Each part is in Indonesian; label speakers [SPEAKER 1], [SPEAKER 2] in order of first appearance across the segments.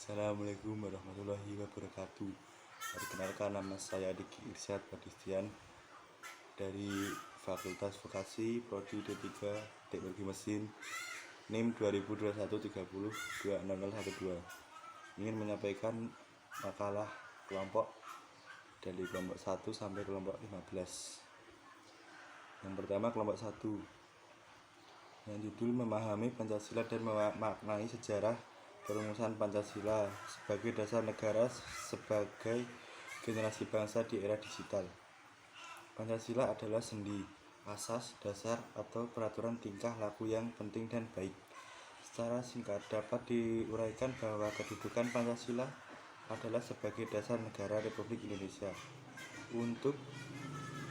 [SPEAKER 1] Assalamualaikum warahmatullahi wabarakatuh. Perkenalkan, nama saya Diki Irsyad Badistian dari Fakultas Vokasi Prodi D3 Teknologi Mesin, NIM 2021 30 Ingin menyampaikan makalah kelompok dari kelompok 1 sampai kelompok 15. Yang pertama, kelompok 1 yang judul memahami Pancasila dan memaknai sejarah perumusan Pancasila sebagai dasar negara sebagai generasi bangsa di era digital. Pancasila adalah sendi, asas, dasar, atau peraturan tingkah laku yang penting dan baik. Secara singkat dapat diuraikan bahwa kedudukan Pancasila adalah sebagai dasar negara Republik Indonesia untuk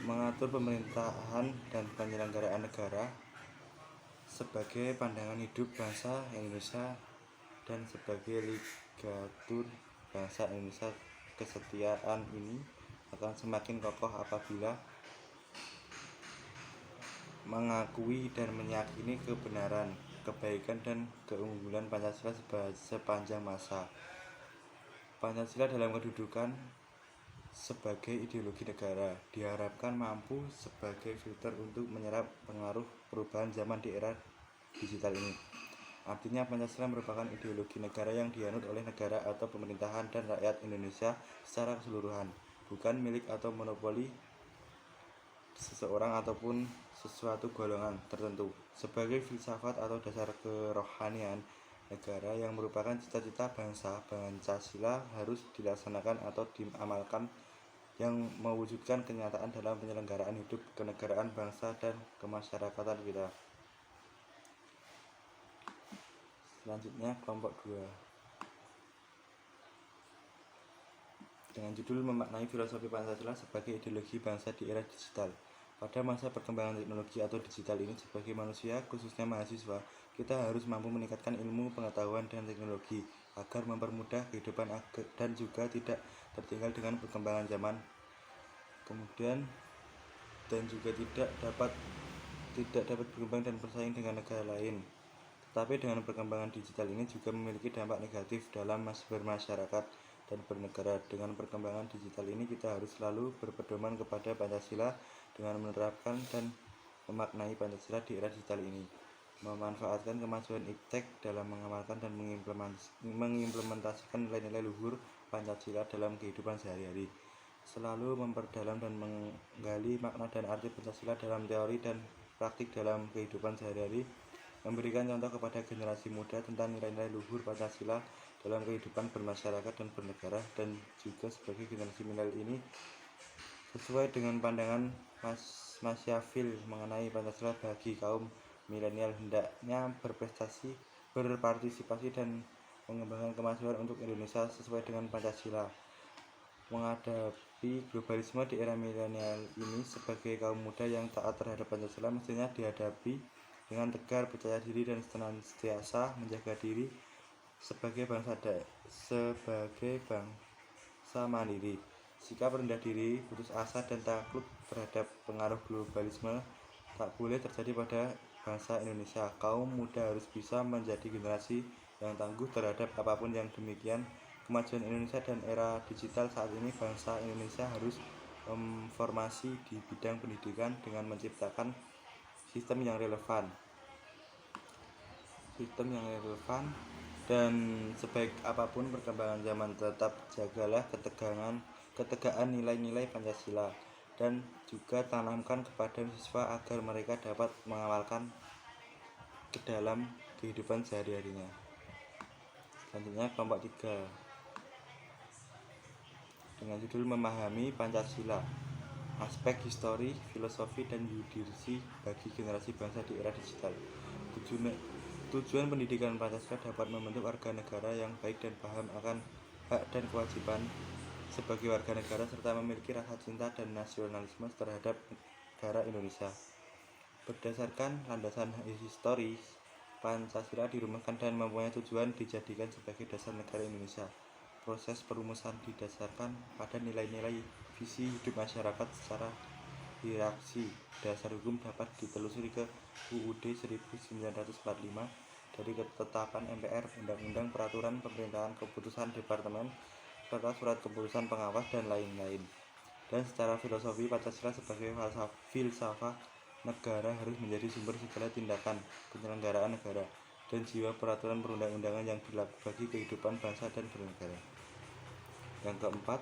[SPEAKER 1] mengatur pemerintahan dan penyelenggaraan negara sebagai pandangan hidup bangsa Indonesia dan sebagai ligatur bangsa Indonesia. Kesetiaan ini akan semakin kokoh apabila mengakui dan meyakini kebenaran, kebaikan, dan keunggulan Pancasila sepanjang masa. Pancasila dalam kedudukan sebagai ideologi negara diharapkan mampu sebagai filter untuk menyerap pengaruh perubahan zaman di era digital ini. Artinya Pancasila merupakan ideologi negara yang dianut oleh negara atau pemerintahan dan rakyat Indonesia secara keseluruhan, bukan milik atau monopoli seseorang ataupun sesuatu golongan tertentu. Sebagai filsafat atau dasar kerohanian negara yang merupakan cita-cita bangsa, Pancasila harus dilaksanakan atau diamalkan yang mewujudkan kenyataan dalam penyelenggaraan hidup kenegaraan bangsa dan kemasyarakatan kita. Selanjutnya, kelompok 2 dengan judul memaknai filosofi Pancasila sebagai ideologi bangsa di era digital. Pada masa perkembangan teknologi atau digital ini, sebagai manusia, khususnya mahasiswa, kita harus mampu meningkatkan ilmu, pengetahuan, dan teknologi agar mempermudah kehidupan dan juga tidak tertinggal dengan perkembangan zaman. Kemudian dan juga tidak dapat berkembang dan bersaing dengan negara lain. Tetapi dengan perkembangan digital ini juga memiliki dampak negatif dalam bermasyarakat dan bernegara. Dengan perkembangan digital ini kita harus selalu berpedoman kepada Pancasila dengan menerapkan dan memaknai Pancasila di era digital ini, memanfaatkan kemajuan iptek dalam mengamalkan dan mengimplementasikan nilai-nilai luhur Pancasila dalam kehidupan sehari-hari, selalu memperdalam dan menggali makna dan arti Pancasila dalam teori dan praktik dalam kehidupan sehari-hari, memberikan contoh kepada generasi muda tentang nilai-nilai luhur Pancasila dalam kehidupan bermasyarakat dan bernegara, dan juga sebagai generasi milenial ini sesuai dengan pandangan Machiavelli mengenai Pancasila bagi kaum milenial hendaknya berpartisipasi dan mengembangkan kemajuan untuk Indonesia sesuai dengan Pancasila. Menghadapi globalisme di era milenial ini, sebagai kaum muda yang taat terhadap Pancasila mestinya dihadapi dengan tegar, percaya diri, dan senantiasa menjaga diri sebagai bangsa mandiri. Sikap rendah diri, putus asa, dan takluk terhadap pengaruh globalisme tak boleh terjadi pada bangsa Indonesia. Kaum muda harus bisa menjadi generasi yang tangguh terhadap apapun. Yang demikian kemajuan Indonesia dan era digital saat ini, bangsa Indonesia harus memformasi di bidang pendidikan dengan menciptakan sistem yang relevan dan sebaik apapun perkembangan zaman, tetap jagalah ketegangan nilai-nilai Pancasila dan juga tanamkan kepada siswa agar mereka dapat mengamalkan ke dalam kehidupan sehari-harinya. Selanjutnya, kelompok 3 dengan judul memahami Pancasila, aspek histori, filosofi, dan yudisi bagi generasi bangsa di era digital. Tujuan pendidikan Pancasila dapat membentuk warga negara yang baik dan paham akan hak dan kewajiban sebagai warga negara, serta memiliki rasa cinta dan nasionalisme terhadap negara Indonesia. Berdasarkan landasan historis, Pancasila dirumuskan dan mempunyai tujuan dijadikan sebagai dasar negara Indonesia. Proses perumusan didasarkan pada nilai-nilai visi hidup masyarakat secara hierarki. Dasar hukum dapat ditelusuri ke UUD 1945 dari ketetapan MPR, undang-undang, peraturan pemerintahan, keputusan departemen, serta surat keputusan pengawas dan lain-lain. Dan secara filosofi, Pancasila sebagai filsafah negara harus menjadi sumber segala tindakan penyelenggaraan negara dan jiwa peraturan perundang-undangan yang berlaku bagi kehidupan bangsa dan bernegara. Yang keempat,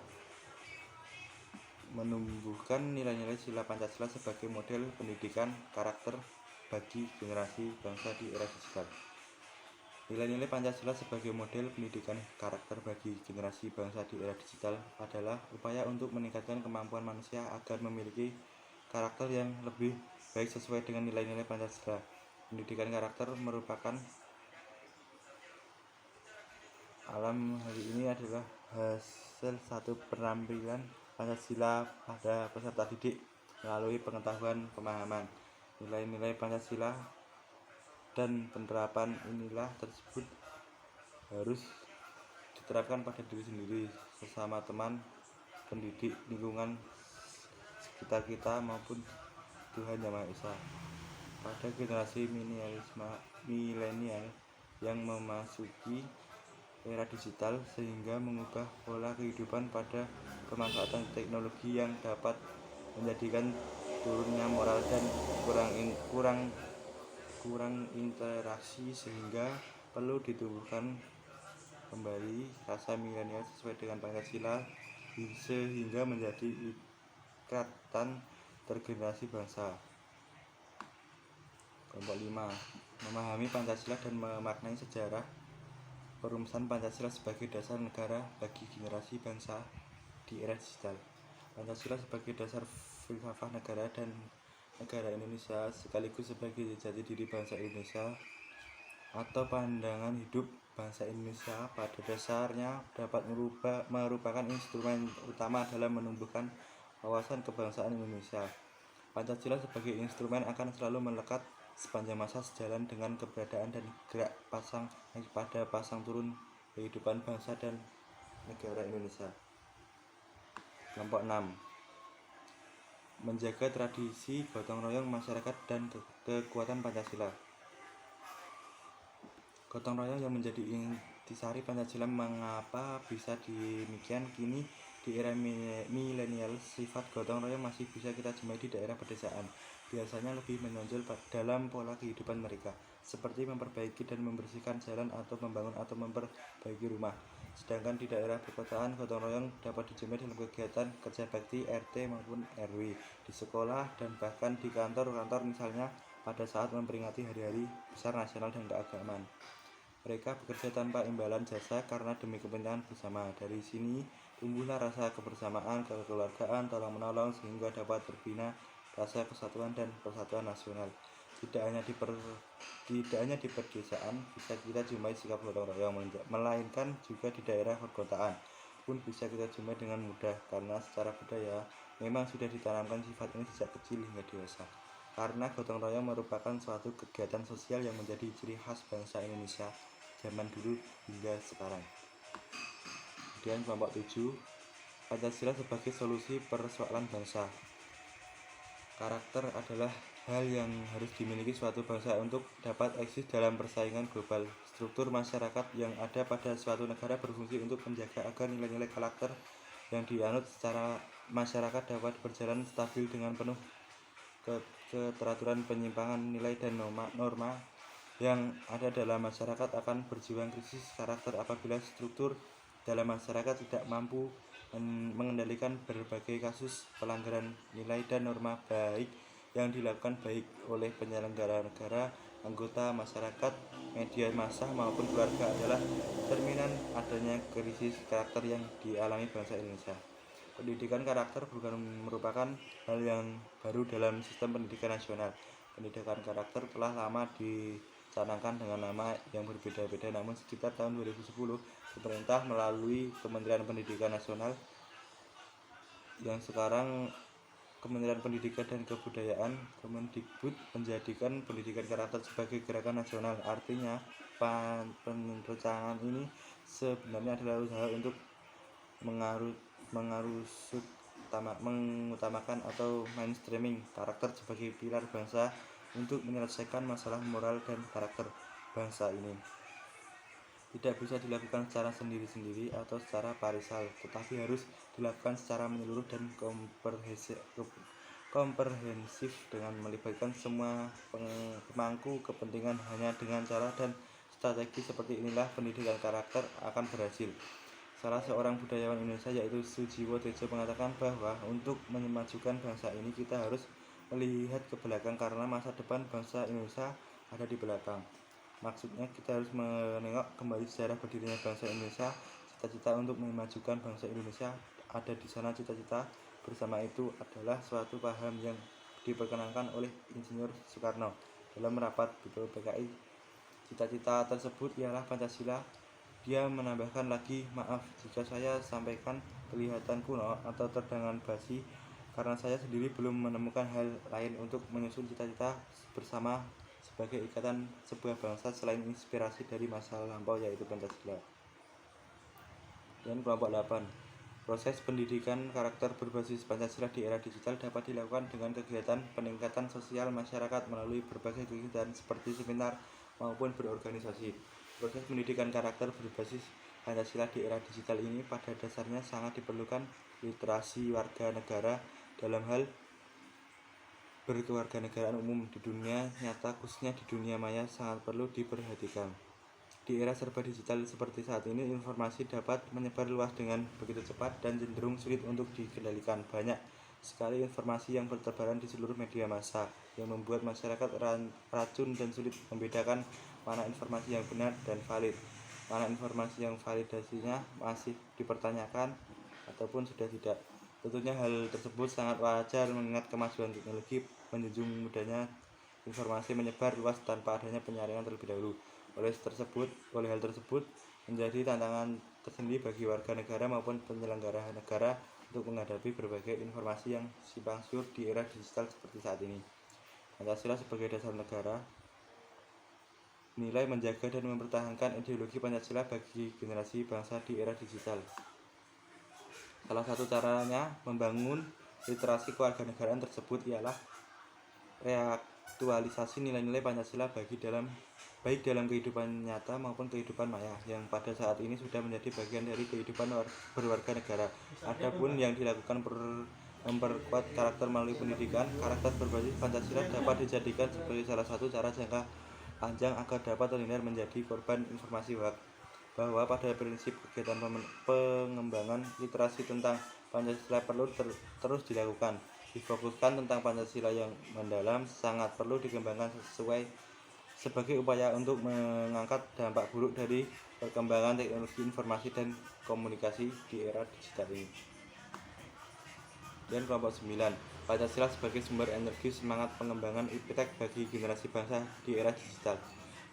[SPEAKER 1] menumbuhkan nilai-nilai sila Pancasila sebagai model pendidikan karakter bagi generasi bangsa di era digital. Nilai-nilai Pancasila sebagai model pendidikan karakter bagi generasi bangsa di era digital adalah upaya untuk meningkatkan kemampuan manusia agar memiliki karakter yang lebih baik sesuai dengan nilai-nilai Pancasila. Pendidikan karakter merupakan hal ini adalah hasil satu penampilan Pancasila pada peserta didik melalui pengetahuan, pemahaman, nilai-nilai Pancasila dan penerapan inilah tersebut harus diterapkan pada diri sendiri, sesama teman, pendidik, lingkungan sekitar kita maupun Tuhan Yang Maha Esa. Pada generasi milenial yang memasuki era digital sehingga mengubah pola kehidupan pada pemanfaatan teknologi yang dapat menjadikan turunnya moral dan kurang interaksi, sehingga perlu ditumbuhkan kembali rasa milenial sesuai dengan Pancasila sehingga menjadi ikatan tergenerasi bangsa. Kelompok 5. Memahami Pancasila dan memaknai sejarah perumusan Pancasila sebagai dasar negara bagi generasi bangsa di era digital. Pancasila sebagai dasar filsafah negara dan negara Indonesia sekaligus sebagai jati diri bangsa Indonesia atau pandangan hidup bangsa Indonesia pada dasarnya dapat merupakan instrumen utama dalam menumbuhkan wawasan kebangsaan Indonesia. Pancasila sebagai instrumen akan selalu melekat sepanjang masa sejalan dengan keberadaan dan gerak pasang turun kehidupan bangsa dan negara Indonesia. Kelompok 6. Menjaga tradisi gotong royong masyarakat dan kekuatan Pancasila. Gotong royong yang menjadi intisari Pancasila. Mengapa bisa demikian? Kini di era milenial, sifat gotong royong masih bisa kita jumpai di daerah pedesaan. Biasanya lebih menonjol dalam pola kehidupan mereka, seperti memperbaiki dan membersihkan jalan atau membangun atau memperbaiki rumah. Sedangkan di daerah perkotaan, gotong royong dapat dijumpai dalam kegiatan kerja bakti RT maupun RW, di sekolah, dan bahkan di kantor-kantor, misalnya pada saat memperingati hari-hari besar nasional dan keagamaan. Mereka bekerja tanpa imbalan jasa karena demi kepentingan bersama. Dari sini tumbuhlah rasa kebersamaan, kekeluargaan, tolong-menolong, sehingga dapat terbina rasa kesatuan dan persatuan nasional. Tidak hanya di pedesaan bisa kita jumpai sikap gotong royong, melainkan juga di daerah perkotaan pun bisa kita jumpai dengan mudah, karena secara budaya memang sudah ditanamkan sifat ini sejak kecil hingga dewasa. Karena gotong royong merupakan suatu kegiatan sosial yang menjadi ciri khas bangsa Indonesia zaman dulu hingga sekarang. Kemudian kelompok 7, Pancasila sebagai solusi persoalan bangsa. Karakter adalah hal yang harus dimiliki suatu bangsa untuk dapat eksis dalam persaingan global. Struktur masyarakat yang ada pada suatu negara berfungsi untuk menjaga agar nilai-nilai karakter yang dianut secara masyarakat dapat berjalan stabil dengan penuh keteraturan. Penyimpangan nilai dan norma yang ada dalam masyarakat akan berjuang krisis karakter apabila struktur dalam masyarakat tidak mampu mengendalikan berbagai kasus pelanggaran nilai dan norma baik yang dilakukan baik oleh penyelenggara negara, anggota masyarakat, media massa maupun keluarga adalah cerminan adanya krisis karakter yang dialami bangsa Indonesia. Pendidikan karakter bukan merupakan hal yang baru dalam sistem pendidikan nasional. Pendidikan karakter telah lama dicanangkan dengan nama yang berbeda-beda, namun sekitar tahun 2010 pemerintah melalui Kementerian Pendidikan Nasional yang sekarang Kementerian Pendidikan dan Kebudayaan Kemendikbud menjadikan pendidikan karakter sebagai gerakan nasional. Artinya perencanaan ini sebenarnya adalah usaha untuk mengutamakan atau mainstreaming karakter sebagai pilar bangsa untuk menyelesaikan masalah moral dan karakter. bangsa ini. Tidak bisa dilakukan secara sendiri-sendiri atau secara parisal, tetapi harus dilakukan secara menyeluruh dan komprehensif dengan melibatkan semua pemangku kepentingan. Hanya dengan cara dan strategi seperti inilah pendidikan karakter akan berhasil. Salah seorang budayawan Indonesia yaitu Sujiwo Tejo mengatakan bahwa untuk memajukan bangsa ini kita harus melihat ke belakang karena masa depan bangsa Indonesia ada di belakang. Maksudnya kita harus menengok kembali sejarah berdirinya bangsa Indonesia, cita-cita untuk memajukan bangsa Indonesia ada di sana. Cita-cita bersama itu adalah suatu paham yang diperkenalkan oleh Insinyur Soekarno dalam rapat BPU PKI. Cita-cita tersebut ialah Pancasila. Dia menambahkan lagi, maaf jika saya sampaikan kelihatan kuno atau terdengar basi, karena saya sendiri belum menemukan hal lain untuk menyusun cita-cita bersama sebagai ikatan sebuah bangsa selain inspirasi dari masa lampau yaitu Pancasila. Dan kelompok 8. Proses pendidikan karakter berbasis Pancasila di era digital dapat dilakukan dengan kegiatan peningkatan sosial masyarakat melalui berbagai kegiatan seperti seminar maupun berorganisasi. Proses pendidikan karakter berbasis Pancasila di era digital ini pada dasarnya sangat diperlukan literasi warga negara dalam hal berkewarganegaraan umum di dunia nyata, khususnya di dunia maya, sangat perlu diperhatikan. Di era serba digital seperti saat ini, informasi dapat menyebar luas dengan begitu cepat dan cenderung sulit untuk dikendalikan. Banyak sekali informasi yang bertebaran di seluruh media massa yang membuat masyarakat racun dan sulit membedakan mana informasi yang benar dan valid, mana informasi yang validasinya masih dipertanyakan ataupun sudah tidak. Tentunya hal tersebut sangat wajar mengingat kemajuan teknologi menjunjung mudahnya informasi menyebar luas tanpa adanya penyaringan terlebih dahulu. Oleh hal tersebut menjadi tantangan tersendiri bagi warga negara maupun penyelenggara negara untuk menghadapi berbagai informasi yang simpang siur di era digital seperti saat ini. Pancasila sebagai dasar negara nilai menjaga dan mempertahankan ideologi Pancasila bagi generasi bangsa di era digital. Salah satu caranya membangun literasi kewarganegaraan tersebut ialah reaktualisasi nilai-nilai Pancasila baik dalam kehidupan nyata maupun kehidupan maya yang pada saat ini sudah menjadi bagian dari kehidupan berwarga negara. Adapun yang dilakukan memperkuat karakter melalui pendidikan karakter berbasis Pancasila dapat dijadikan sebagai salah satu cara jangka panjang agar dapat terhindar menjadi korban informasi hoax. Bahwa pada prinsip kegiatan pengembangan literasi tentang Pancasila perlu terus dilakukan. Difokuskan tentang Pancasila yang mendalam sangat perlu dikembangkan sebagai upaya untuk mengangkat dampak buruk dari perkembangan teknologi informasi dan komunikasi di era digital ini. Dan kelompok 9, Pancasila sebagai sumber energi semangat pengembangan iptek bagi generasi bangsa di era digital.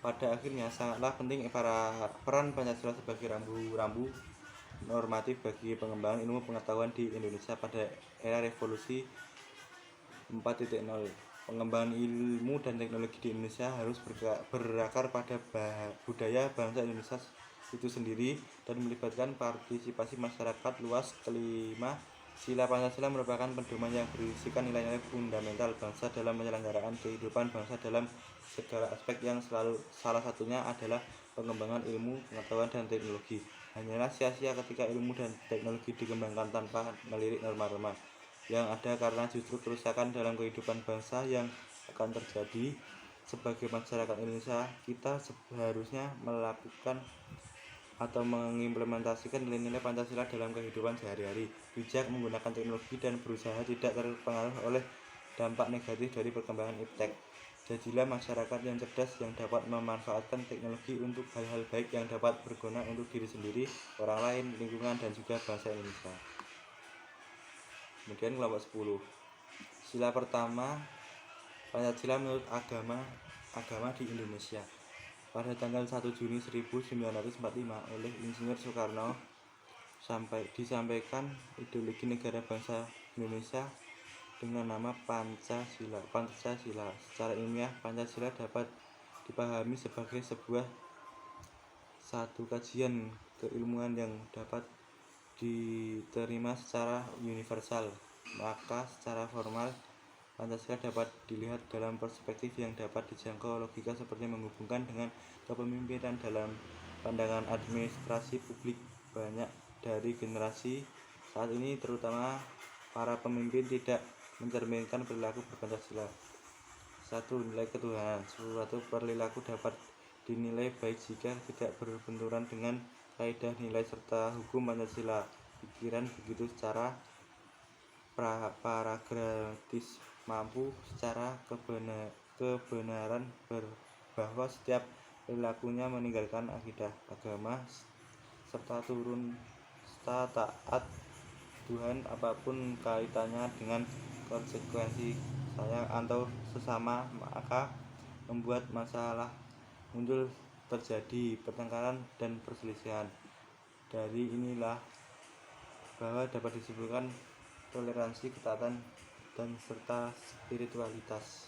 [SPEAKER 1] Pada akhirnya sangatlah penting peran Pancasila sebagai rambu-rambu normatif bagi pengembangan ilmu pengetahuan di Indonesia pada era revolusi 4.0. Pengembangan ilmu dan teknologi di Indonesia harus berakar pada budaya bangsa Indonesia itu sendiri dan melibatkan partisipasi masyarakat luas. Kelima, sila Pancasila merupakan pedoman yang berisikan nilai-nilai fundamental bangsa dalam penyelenggaraan kehidupan bangsa dalam segala aspek yang salah satunya adalah pengembangan ilmu, pengetahuan, dan teknologi. Hanyalah sia-sia ketika ilmu dan teknologi dikembangkan tanpa melirik norma-norma yang ada, karena justru kerusakan dalam kehidupan bangsa yang akan terjadi. Sebagai masyarakat Indonesia, kita seharusnya melakukan atau mengimplementasikan nilai-nilai Pancasila dalam kehidupan sehari-hari, bijak menggunakan teknologi dan berusaha tidak terpengaruh oleh dampak negatif dari perkembangan iptek. Jadilah masyarakat yang cerdas yang dapat memanfaatkan teknologi untuk hal-hal baik yang dapat berguna untuk diri sendiri, orang lain, lingkungan, dan juga bangsa Indonesia. Kemudian kelompok 10. Sila pertama, Pancasila menurut agama di Indonesia. Pada tanggal 1 Juni 1945 oleh Insinyur Soekarno disampaikan ideologi negara bangsa Indonesia dengan nama Pancasila. Secara ilmiah, Pancasila dapat dipahami sebagai satu kajian keilmuan yang dapat diterima secara universal. Maka secara formal, Pancasila dapat dilihat dalam perspektif yang dapat dijangkau logika seperti menghubungkan dengan kepemimpinan dalam pandangan administrasi publik. Banyak dari generasi saat ini, terutama para pemimpin, tidak mencerminkan perilaku berpancasila. 1. Nilai ketuhanan. Suatu perilaku dapat dinilai baik jika tidak berbenturan dengan kaidah nilai serta hukum Pancasila. Pikiran begitu secara pragmatis mampu secara kebenaran bahwa setiap perilakunya meninggalkan akidah agama serta taat Tuhan apapun kaitannya dengan konsekuensi sayang atau sesama, maka membuat masalah muncul, terjadi pertengkaran dan perselisihan. Dari inilah bahwa dapat disebutkan toleransi, ketaatan, dan serta spiritualitas.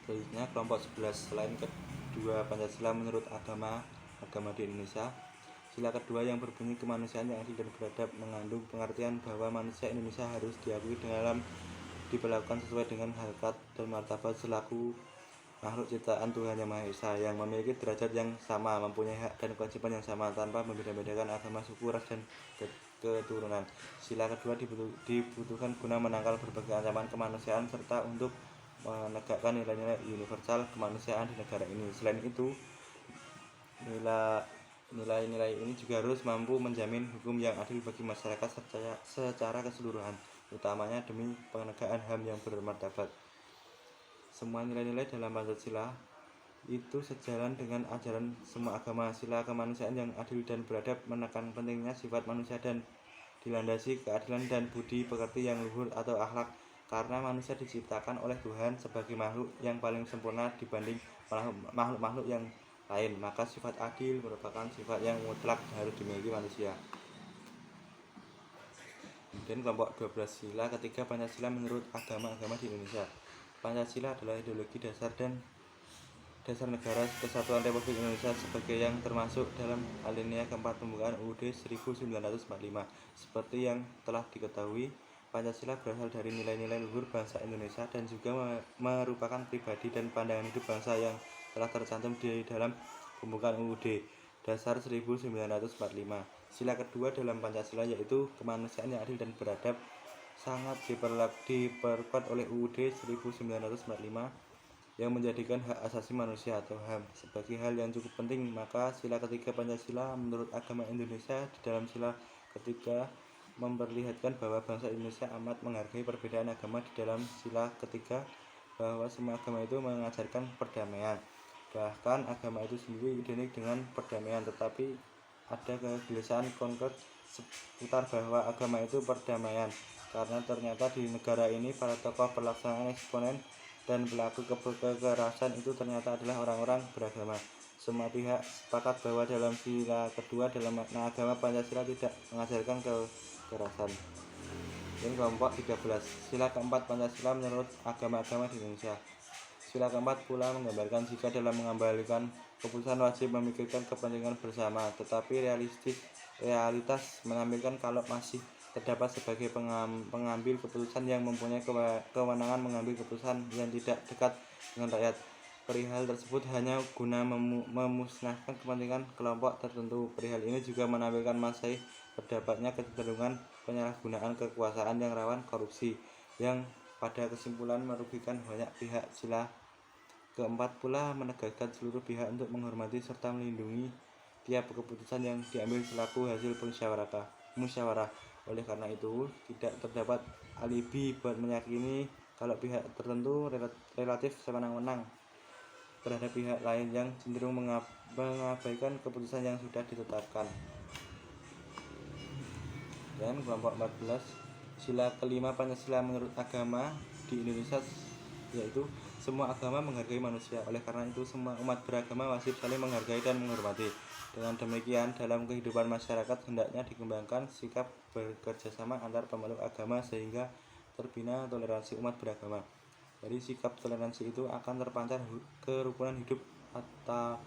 [SPEAKER 1] Selanjutnya kelompok 11. Selain kedua Pancasila menurut agama di Indonesia, sila kedua yang berbunyi kemanusiaan yang adil dan beradab mengandung pengertian bahwa manusia Indonesia harus diakui dalam diperlakukan sesuai dengan harkat dan martabat selaku makhluk ciptaan Tuhan Yang Maha Esa yang memiliki derajat yang sama, mempunyai hak dan kewajiban yang sama tanpa membeda-bedakan agama, suku, ras, dan keturunan. Sila kedua dibutuhkan guna menangkal berbagai ancaman kemanusiaan serta untuk menegakkan nilai-nilai universal kemanusiaan di negara ini. Selain itu, nilai-nilai ini juga harus mampu menjamin hukum yang adil bagi masyarakat secara keseluruhan, utamanya demi penegakan HAM yang bermartabat. Semua nilai-nilai dalam Pancasila itu sejalan dengan ajaran semua agama. Sila kemanusiaan yang adil dan beradab menekan pentingnya sifat manusia dan dilandasi keadilan dan budi pekerti yang luhur atau akhlak, karena manusia diciptakan oleh Tuhan sebagai makhluk yang paling sempurna dibanding makhluk-makhluk yang lain, maka sifat adil merupakan sifat yang mutlak harus dimiliki manusia. Kemudian kelompok 12. Sila ketiga Pancasila menurut agama-agama di Indonesia. Pancasila adalah ideologi dasar negara Kesatuan Republik Indonesia sebagai yang termasuk dalam alinea keempat pembukaan UUD 1945. Seperti yang telah diketahui, Pancasila berasal dari nilai-nilai luhur bangsa Indonesia dan juga merupakan pribadi dan pandangan hidup bangsa yang telah tercantum di dalam pembukaan UUD Dasar 1945. Sila kedua dalam Pancasila yaitu kemanusiaan yang adil dan beradab sangat diperkuat oleh UUD 1945 yang menjadikan hak asasi manusia atau HAM sebagai hal yang cukup penting. Maka sila ketiga Pancasila menurut agama Indonesia di dalam sila ketiga memperlihatkan bahwa bangsa Indonesia amat menghargai perbedaan agama. Di dalam sila ketiga bahwa semua agama itu mengajarkan perdamaian, bahkan agama itu sendiri identik dengan perdamaian, tetapi ada kegelisahan konkret seputar bahwa agama itu perdamaian, karena ternyata di negara ini para tokoh pelaksanaan eksponen dan pelaku kekerasan itu ternyata adalah orang-orang beragama. Semua pihak sepakat bahwa dalam sila kedua dalam makna agama Pancasila tidak mengajarkan kekerasan. Ini kelompok 13. Sila keempat Pancasila menurut agama-agama di Indonesia. Sila keempat pula menggambarkan jika dalam mengambilkan keputusan wajib memikirkan kepentingan bersama, tetapi realitas menampilkan kalau masih terdapat sebagai pengambil keputusan yang mempunyai kewenangan mengambil keputusan yang tidak dekat dengan rakyat. Perihal tersebut hanya guna memusnahkan kepentingan kelompok tertentu. Perihal ini juga menampilkan masih terdapatnya kecenderungan penyalahgunaan kekuasaan yang rawan korupsi, yang pada kesimpulan merugikan banyak pihak. Sila keempat pula menegaskan seluruh pihak untuk menghormati serta melindungi tiap keputusan yang diambil selaku hasil musyawarah. Oleh karena itu, tidak terdapat alibi buat meyakini kalau pihak tertentu relatif sewenang-wenang terhadap pihak lain yang cenderung mengabaikan keputusan yang sudah ditetapkan. Dan kelompok 14. Sila kelima Pancasila menurut agama di Indonesia yaitu semua agama menghargai manusia. Oleh karena itu, semua umat beragama wajib saling menghargai dan menghormati. Dengan demikian, dalam kehidupan masyarakat hendaknya dikembangkan sikap bekerjasama antar pemeluk agama sehingga terbina toleransi umat beragama. Dari sikap toleransi itu akan terpancar kerukunan hidup atau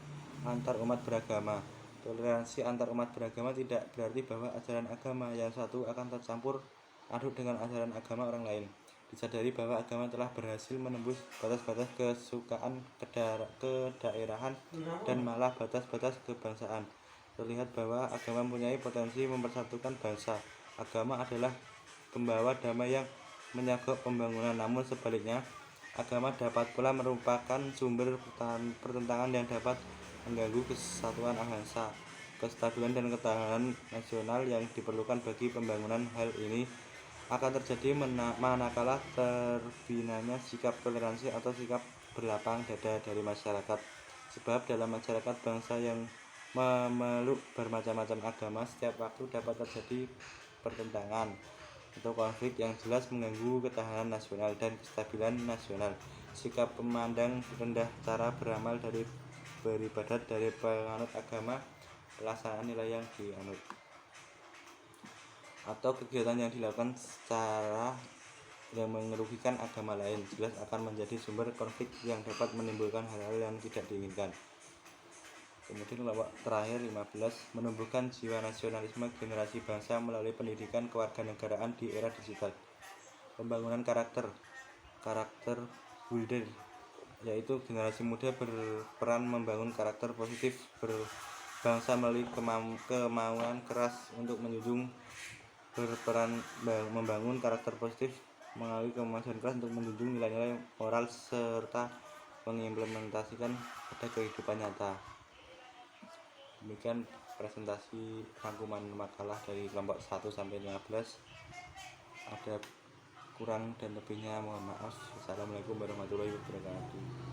[SPEAKER 1] antar umat beragama. Toleransi antar umat beragama tidak berarti bahwa ajaran agama yang satu akan tercampur aduk dengan ajaran agama orang lain. Disadari bahwa agama telah berhasil menembus batas-batas kesukaan kedaerahan dan malah batas-batas kebangsaan. Terlihat bahwa agama mempunyai potensi mempersatukan bangsa. Agama adalah pembawa damai yang menyogok pembangunan, namun sebaliknya agama dapat pula merupakan sumber pertentangan yang dapat mengganggu kesatuan bangsa. Kestabilan dan ketahanan nasional yang diperlukan bagi pembangunan. Hal ini akan terjadi manakala terbinanya sikap toleransi atau sikap berlapang dada dari masyarakat. Sebab dalam masyarakat bangsa yang memeluk bermacam-macam agama, setiap waktu dapat terjadi pertentangan atau konflik yang jelas mengganggu ketahanan nasional dan kestabilan nasional. Sikap memandang rendah cara beramal dari beribadat dari penganut agama, pelaksanaan nilai yang dianut, atau kegiatan yang dilakukan secara yang merugikan agama lain, jelas akan menjadi sumber konflik yang dapat menimbulkan hal-hal yang tidak diinginkan. Kemudian kelompok terakhir 15, menumbuhkan jiwa nasionalisme generasi bangsa melalui pendidikan kewarganegaraan di era digital. Pembangunan karakter builder, yaitu generasi muda berperan membangun karakter positif berbangsa melalui kemauan keras untuk membangun karakter positif melalui kemauan keras untuk menjunjung nilai-nilai moral serta mengimplementasikan pada kehidupan nyata. Demikian presentasi rangkuman makalah dari kelompok 1 sampai 15. Ada kurang dan lebihnya mohon maaf. Assalamualaikum warahmatullahi wabarakatuh.